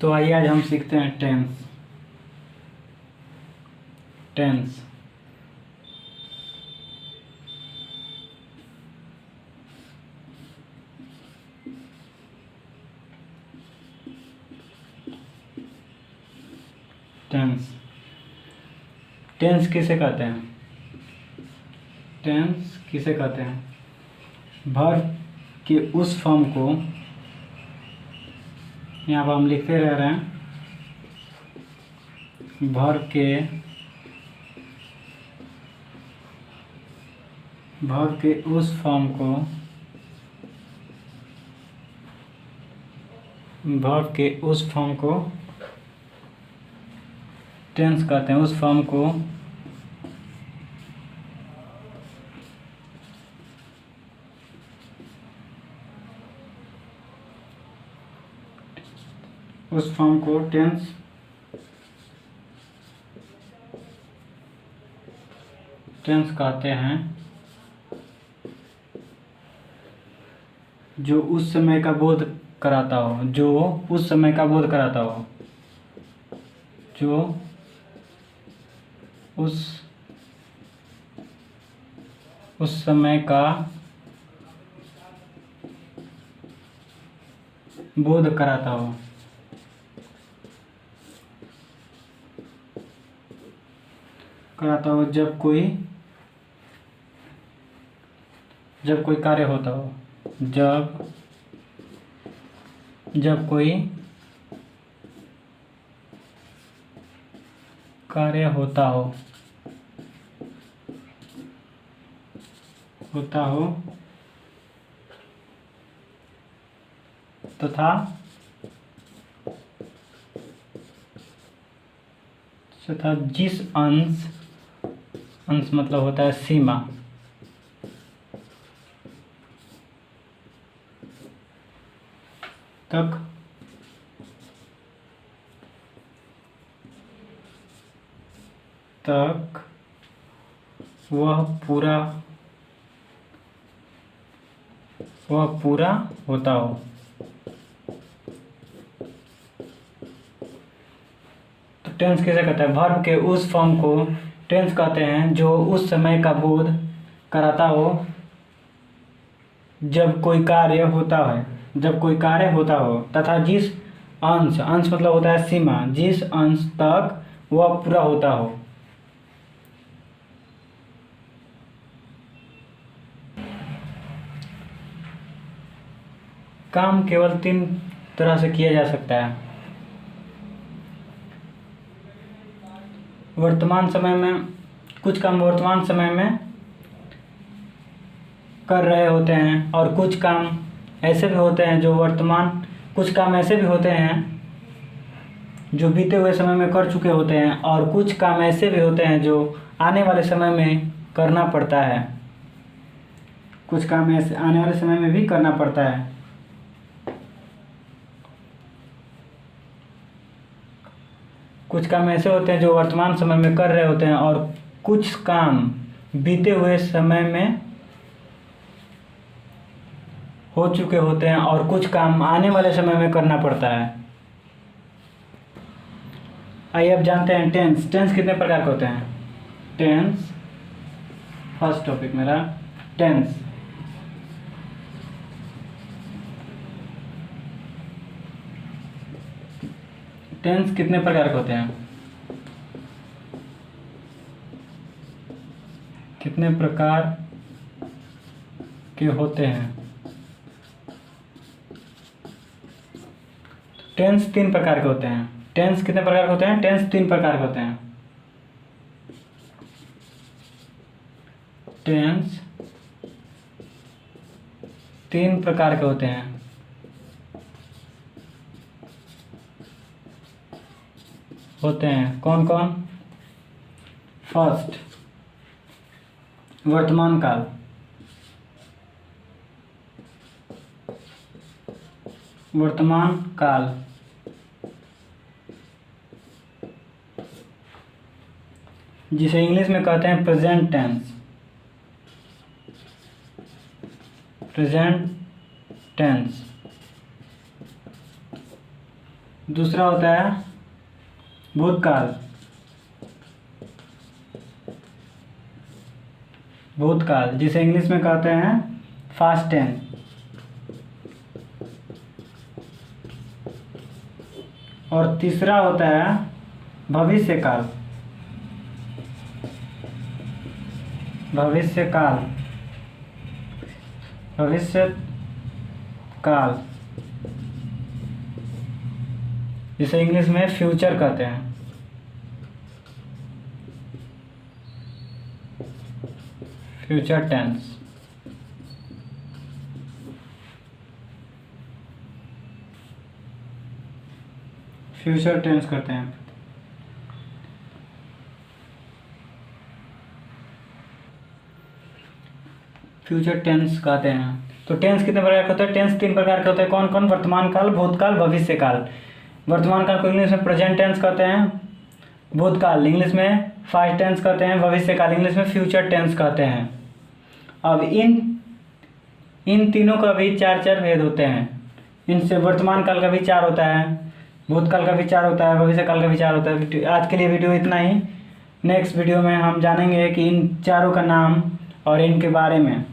तो आइए आज हम सीखते हैं टेंस। टेंस टेंस टेंस किसे कहते हैं? टेंस किसे कहते हैं? वर्ब के उस फॉर्म को यहाँ पर हम लिखते रह रहे हैं। वर्ब के उस फॉर्म को टेंस कहते हैं। उस फॉर्म को टेंस कहते हैं, जो उस समय का बोध कराता हो। जो उस समय का बोध कराता हो। जो उस समय का बोध कराता हो। जब कोई कार्य होता हो। जब कोई कार्य होता हो तथा जिस अंश मतलब होता है सीमा, तक वह पूरा होता हो। तो टेंस किसे कहते हैं? वर्ब के उस फॉर्म को टेंस कहते हैं, जो उस समय का बोध कराता हो जब कोई कार्य होता हो तथा जिस अंश मतलब होता है सीमा, जिस अंश तक वह पूरा होता हो। काम केवल 3 तरह से किया जा सकता है। वर्तमान समय में कुछ काम वर्तमान समय में कर रहे होते हैं, और कुछ काम ऐसे भी होते हैं जो बीते हुए समय में कर चुके होते हैं, और कुछ काम ऐसे भी होते हैं जो आने वाले समय में करना पड़ता है। कुछ काम ऐसे आने वाले समय में भी करना पड़ता है। कुछ काम ऐसे होते हैं जो वर्तमान समय में कर रहे होते हैं, और कुछ काम बीते हुए समय में हो चुके होते हैं, और कुछ काम आने वाले समय में करना पड़ता है। आइए अब जानते हैं टेंस कितने प्रकार के होते हैं। टेंस, फर्स्ट टॉपिक मेरा टेंस। टेंस कितने प्रकार के होते हैं? कितने प्रकार के होते हैं? टेंस 3 प्रकार के होते हैं। टेंस कितने प्रकार के होते हैं? टेंस 3 प्रकार के होते हैं। टेंस 3 प्रकार के होते हैं। कौन कौन? फर्स्ट, वर्तमान काल। जिसे इंग्लिश में कहते हैं प्रेजेंट टेंस। दूसरा होता है भूतकाल। भूतकाल जिसे इंग्लिश में कहते हैं फास्ट टेंस। और तीसरा होता है भविष्यकाल। भविष्यकाल, भविष्यकाल जिसे इंग्लिश में फ्यूचर कहते हैं। Future tense. फ्यूचर टेंस करते हैं। फ्यूचर टेंस कहते हैं। तो टेंस कितने प्रकार के होते हैं? टेंस 3 प्रकार के होते हैं। कौन कौन? वर्तमान काल, भूतकाल, भविष्यकाल। वर्तमान काल को इंग्लिश में प्रेजेंट टेंस कहते हैं, भूतकाल इंग्लिश में पास्ट टेंस कहते हैं, भविष्यकाल इंग्लिश में फ्यूचर टेंस कहते हैं। अब इन तीनों का भी 4 भेद होते हैं। इनसे वर्तमान काल का भी 4 होता है, भूतकाल का भी 4 होता है, भविष्य काल का भी 4 होता है। आज के लिए वीडियो इतना ही। नेक्स्ट वीडियो में हम जानेंगे कि इन चारों का नाम और इनके बारे में।